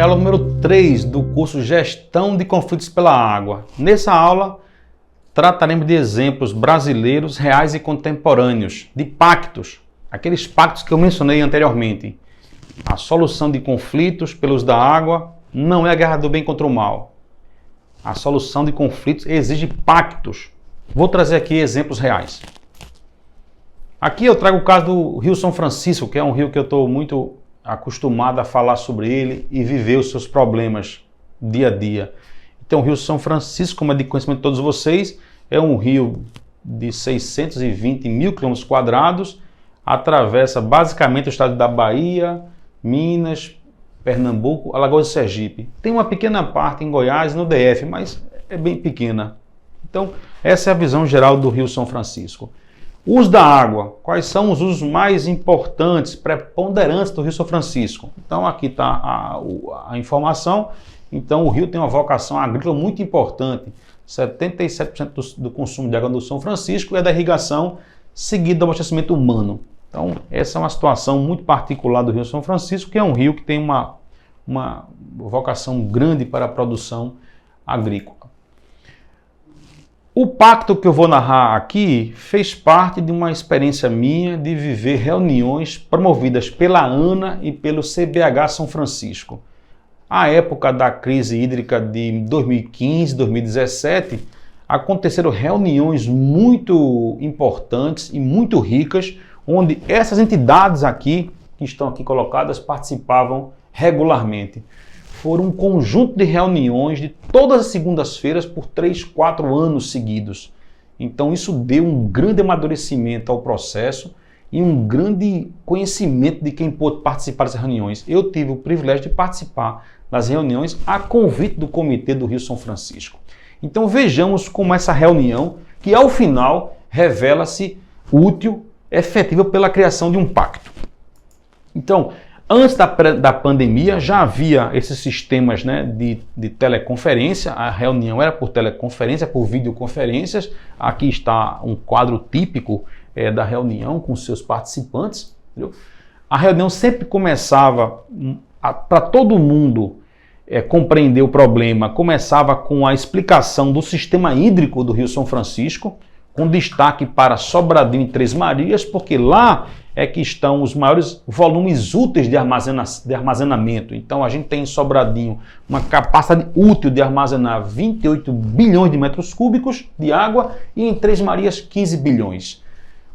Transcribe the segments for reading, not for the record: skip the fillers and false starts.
a aula número 3 do curso Gestão de Conflitos pela Água. Nessa aula, trataremos de exemplos brasileiros, reais e contemporâneos, de pactos, aqueles pactos que eu mencionei anteriormente. A solução de conflitos pelo uso da água não é a guerra do bem contra o mal. A solução de conflitos exige pactos. Vou trazer aqui exemplos reais. Aqui eu trago o caso do Rio São Francisco, que é um rio que eu estou muito acostumado a falar sobre ele e viver os seus problemas dia a dia. Então o Rio São Francisco, como é de conhecimento de todos vocês, é um rio de 620 mil quilômetros quadrados, atravessa basicamente o estado da Bahia, Minas, Pernambuco, Alagoas e Sergipe. Tem uma pequena parte em Goiás, no DF, mas é bem pequena. Então essa é a visão geral do Rio São Francisco. Uso da água. Quais são os usos mais importantes, preponderantes do Rio São Francisco? Então aqui está a informação. Então o rio tem uma vocação agrícola muito importante. 77% do consumo de água do São Francisco é da irrigação, seguido do abastecimento humano. Então essa é uma situação muito particular do Rio São Francisco, que é um rio que tem uma vocação grande para a produção agrícola. O pacto que eu vou narrar aqui fez parte de uma experiência minha de viver reuniões promovidas pela ANA e pelo CBH São Francisco. À época da crise hídrica de 2015, 2017, aconteceram reuniões muito importantes e muito ricas, onde essas entidades aqui, que estão aqui colocadas, participavam regularmente. Foram um conjunto de reuniões de todas as segundas-feiras por 3, 4 anos seguidos. Então isso deu um grande amadurecimento ao processo e um grande conhecimento de quem pôde participar dessas reuniões. Eu tive o privilégio de participar das reuniões a convite do Comitê do Rio São Francisco. Então vejamos como essa reunião, que ao final revela-se útil, efetiva pela criação de um pacto. Então, antes da pandemia já havia esses sistemas, né, de teleconferência. A reunião era por teleconferência, por videoconferências. Aqui está um quadro típico da reunião com seus participantes. Entendeu? A reunião sempre começava, para todo mundo compreender o problema, começava com a explicação do sistema hídrico do Rio São Francisco, com destaque para Sobradinho e Três Marias, porque lá é que estão os maiores volumes úteis de armazenamento. Então a gente tem em Sobradinho uma capacidade útil de armazenar 28 bilhões de metros cúbicos de água e em Três Marias 15 bilhões.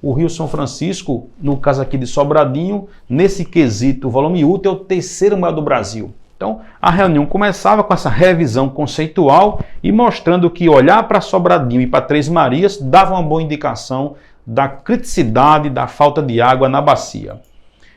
O Rio São Francisco, no caso aqui de Sobradinho, nesse quesito, o volume útil é o terceiro maior do Brasil. Então a reunião começava com essa revisão conceitual e mostrando que olhar para Sobradinho e para Três Marias dava uma boa indicação da criticidade da falta de água na bacia.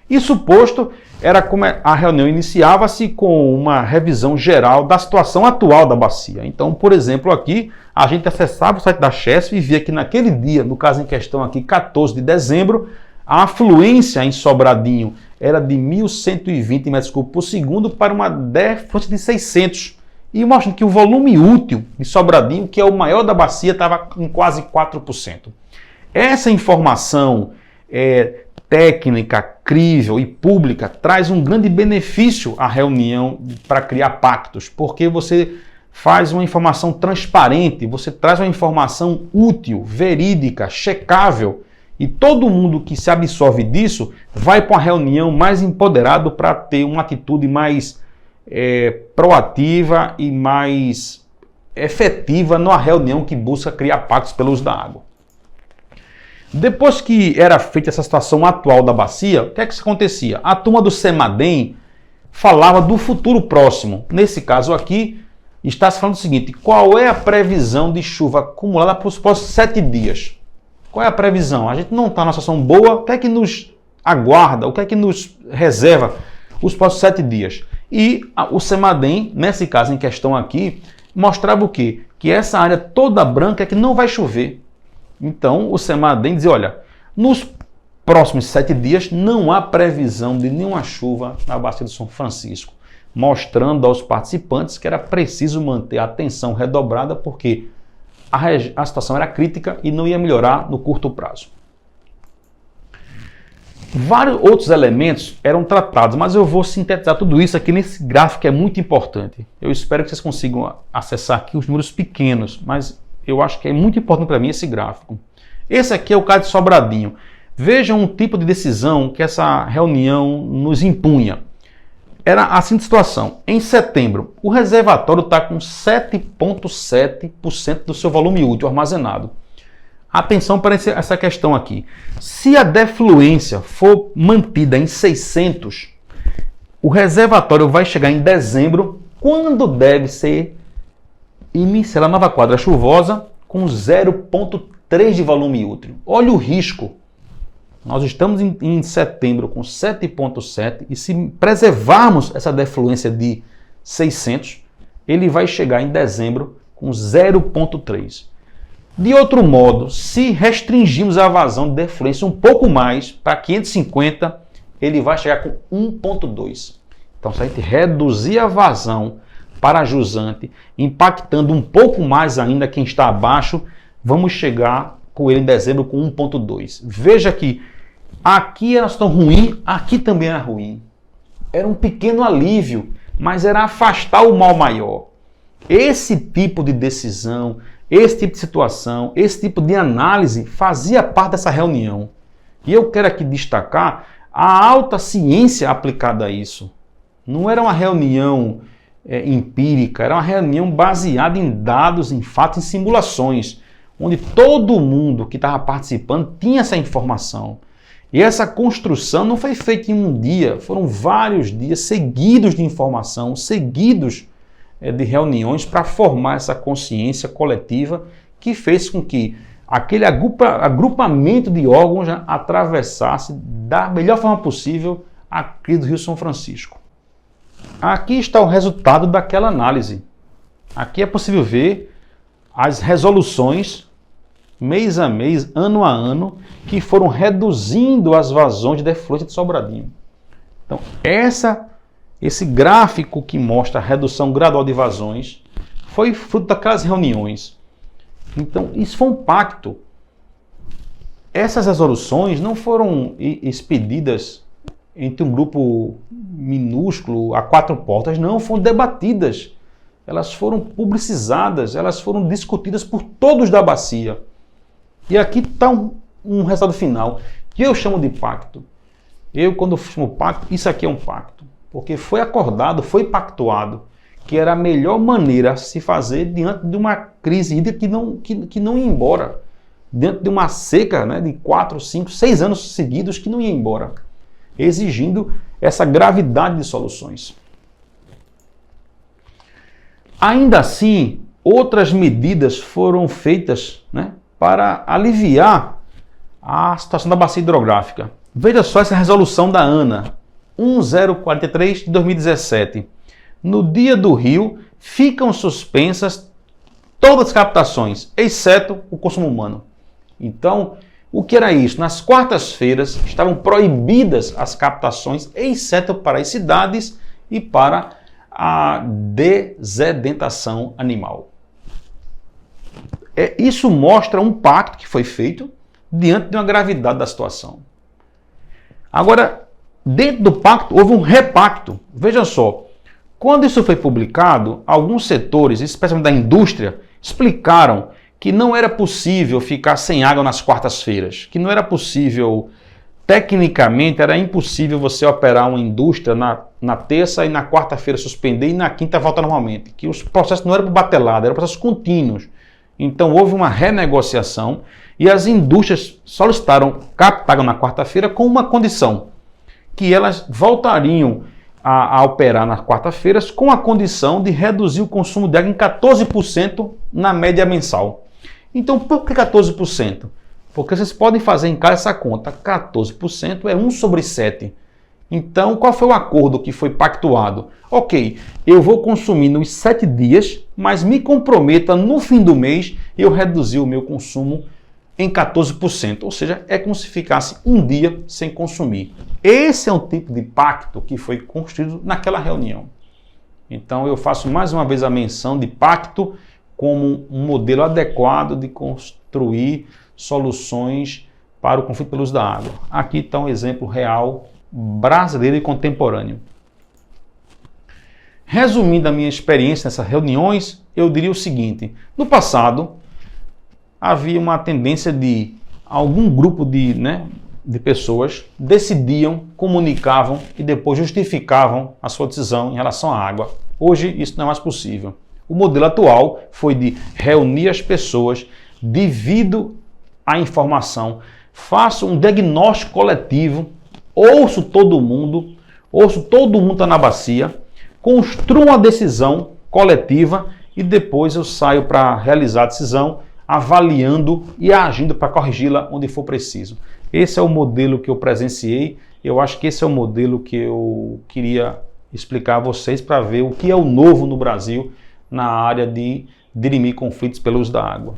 Isso posto, era como a reunião iniciava-se com uma revisão geral da situação atual da bacia. Então, por exemplo, aqui a gente acessava o site da Chesf e via que naquele dia, no caso em questão aqui, 14 de dezembro, a afluência em Sobradinho era de 1.120 metros cúbicos por segundo para uma defluência de 600. E mostrando que o volume útil de Sobradinho, que é o maior da bacia, estava em quase 4%. Essa informação técnica, crível e pública traz um grande benefício à reunião para criar pactos, porque você faz uma informação transparente, você traz uma informação útil, verídica, checável, e todo mundo que se absorve disso vai para uma reunião mais empoderado para ter uma atitude mais proativa e mais efetiva numa reunião que busca criar pactos pelo uso da água. Depois que era feita essa situação atual da bacia, o que é que acontecia? A turma do CEMADEM falava do futuro próximo. Nesse caso aqui, está se falando o seguinte: qual é a previsão de chuva acumulada para os próximos 7 dias? Qual é a previsão? A gente não está numa situação boa, o que é que nos aguarda, o que é que nos reserva os próximos 7 dias? E o CEMADEM, nesse caso em questão aqui, mostrava o quê? Que essa área toda branca é que não vai chover. Então o CEMADEM dizia, olha, nos próximos 7 dias não há previsão de nenhuma chuva na Bacia do São Francisco, mostrando aos participantes que era preciso manter a atenção redobrada porque a situação era crítica e não ia melhorar no curto prazo. Vários outros elementos eram tratados, mas eu vou sintetizar tudo isso aqui nesse gráfico que é muito importante. Eu espero que vocês consigam acessar aqui os números pequenos, mas eu acho que é muito importante para mim esse gráfico. Esse aqui é o caso de Sobradinho. Vejam um tipo de decisão que essa reunião nos impunha. Era a seguinte situação: em setembro, o reservatório está com 7,7% do seu volume útil armazenado. Atenção para essa questão aqui. Se a defluência for mantida em 600, o reservatório vai chegar em dezembro, quando deve ser iniciada a nova quadra chuvosa, com 0,3 de volume útil. Olha o risco. Nós estamos em setembro com 7,7 e se preservarmos essa defluência de 600, ele vai chegar em dezembro com 0,3. De outro modo, se restringirmos a vazão de defluência um pouco mais, para 550, ele vai chegar com 1,2. Então, se a gente reduzir a vazão para jusante, impactando um pouco mais ainda quem está abaixo, vamos chegar com ele em dezembro com 1,2. Veja que aqui era tão ruim, aqui também era ruim. Era um pequeno alívio, mas era afastar o mal maior. Esse tipo de decisão, esse tipo de situação, esse tipo de análise fazia parte dessa reunião. E eu quero aqui destacar a alta ciência aplicada a isso. Não era uma reunião empírica, era uma reunião baseada em dados, em fatos, em simulações, onde todo mundo que estava participando tinha essa informação. E essa construção não foi feita em um dia, foram vários dias seguidos de informação, seguidos de reuniões para formar essa consciência coletiva que fez com que aquele agrupamento de órgãos já atravessasse da melhor forma possível a crise do Rio São Francisco. Aqui está o resultado daquela análise. Aqui é possível ver as resoluções mês a mês, ano a ano, que foram reduzindo as vazões de defluência de Sobradinho. Então, esse gráfico que mostra a redução gradual de vazões foi fruto daquelas reuniões. Então, isso foi um pacto. Essas resoluções não foram expedidas entre um grupo minúsculo a quatro portas, não, foram debatidas. Elas foram publicizadas, elas foram discutidas por todos da bacia. E aqui está um resultado final, que eu chamo de pacto. Quando chamo pacto, isso aqui é um pacto. Porque foi acordado, foi pactuado, que era a melhor maneira a se fazer diante de uma crise hídrica que não ia embora. Diante de uma seca, né, de 4, 5, 6 anos seguidos que não ia embora. Exigindo essa gravidade de soluções. Ainda assim, outras medidas foram feitas, né, para aliviar a situação da bacia hidrográfica. Veja só essa resolução da ANA, 1043 de 2017. No dia do rio, ficam suspensas todas as captações, exceto o consumo humano. Então, o que era isso? Nas quartas-feiras estavam proibidas as captações, exceto para as cidades e para a desedentação animal. Isso mostra um pacto que foi feito diante de uma gravidade da situação. Agora, dentro do pacto, houve um repacto. Veja só, quando isso foi publicado, alguns setores, especialmente da indústria, explicaram que não era possível ficar sem água nas quartas-feiras, que não era possível, tecnicamente, era impossível você operar uma indústria na terça e na quarta-feira suspender e na quinta volta normalmente, que os processos não eram batelados, eram processos contínuos. Então houve uma renegociação e as indústrias solicitaram captar água na quarta-feira com uma condição, que elas voltariam a operar nas quarta-feiras com a condição de reduzir o consumo de água em 14% na média mensal. Então, por que 14%? Porque vocês podem fazer em casa essa conta. 14% é 1 sobre 7. Então, qual foi o acordo que foi pactuado? Ok, eu vou consumir nos 7 dias, mas me comprometa no fim do mês eu reduzir o meu consumo em 14%. Ou seja, é como se ficasse um dia sem consumir. Esse é um tipo de pacto que foi construído naquela reunião. Então, eu faço mais uma vez a menção de pacto como um modelo adequado de construir soluções para o conflito pelo uso da água. Aqui está um exemplo real, brasileiro e contemporâneo. Resumindo a minha experiência nessas reuniões, eu diria o seguinte: no passado, havia uma tendência de algum grupo de pessoas decidiam, comunicavam e depois justificavam a sua decisão em relação à água. Hoje isso não é mais possível. O modelo atual foi de reunir as pessoas, divido a informação, faço um diagnóstico coletivo, ouço todo mundo está na bacia, construo uma decisão coletiva e depois eu saio para realizar a decisão, avaliando e agindo para corrigi-la onde for preciso. Esse é o modelo que eu presenciei. Eu acho que esse é o modelo que eu queria explicar a vocês para ver o que é o novo no Brasil na área de dirimir conflitos pelo uso da água.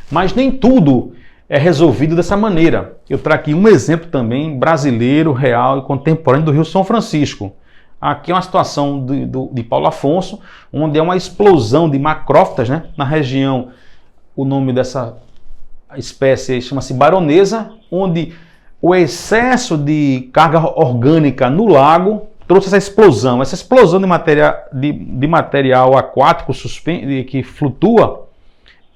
Mas nem tudo é resolvido dessa maneira. Eu trago aqui um exemplo também brasileiro, real e contemporâneo do Rio São Francisco. Aqui é uma situação de Paulo Afonso, onde é uma explosão de macrófitas, na região. O nome dessa espécie chama-se baronesa, onde o excesso de carga orgânica no lago trouxe essa explosão. Essa explosão de material aquático que flutua,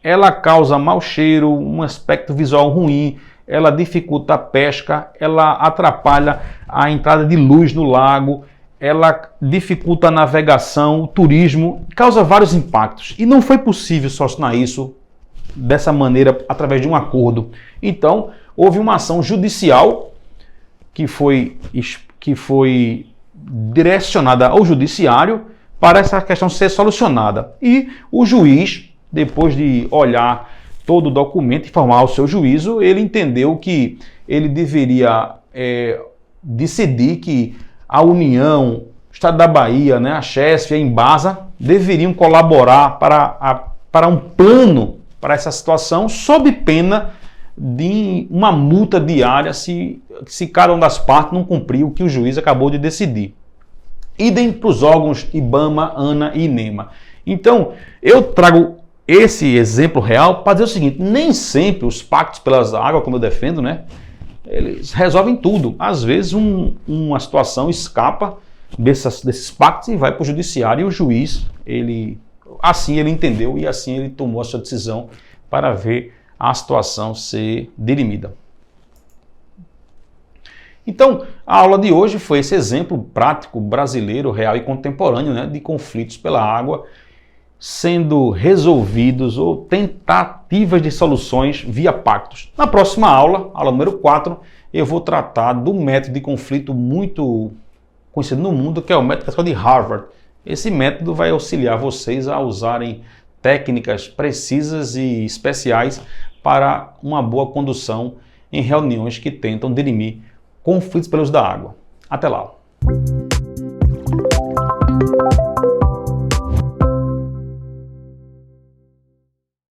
ela causa mau cheiro, um aspecto visual ruim, ela dificulta a pesca, ela atrapalha a entrada de luz no lago, ela dificulta a navegação, o turismo, causa vários impactos. E não foi possível solucionar isso dessa maneira, através de um acordo. Então, houve uma ação judicial que foi direcionada ao judiciário para essa questão ser solucionada. E o juiz, depois de olhar todo o documento e formar o seu juízo, ele entendeu que ele deveria decidir que a União, o Estado da Bahia, a Chesf e a Embasa deveriam colaborar para um plano para essa situação, sob pena de uma multa diária se cada uma das partes não cumprir o que o juiz acabou de decidir. Idem para os órgãos IBAMA, ANA e INEMA. Então, eu trago esse exemplo real para dizer o seguinte: nem sempre os pactos pelas águas, como eu defendo, eles resolvem tudo. Às vezes uma situação escapa desses pactos e vai para o judiciário, e o juiz, assim ele entendeu e assim ele tomou a sua decisão para ver a situação ser dirimida. Então, a aula de hoje foi esse exemplo prático brasileiro, real e contemporâneo, de conflitos pela água sendo resolvidos ou tentativas de soluções via pactos. Na próxima aula, aula número 4, eu vou tratar do método de conflito muito conhecido no mundo, que é o método de Harvard. Esse método vai auxiliar vocês a usarem técnicas precisas e especiais para uma boa condução em reuniões que tentam dirimir conflitos pelo uso da água. Até lá!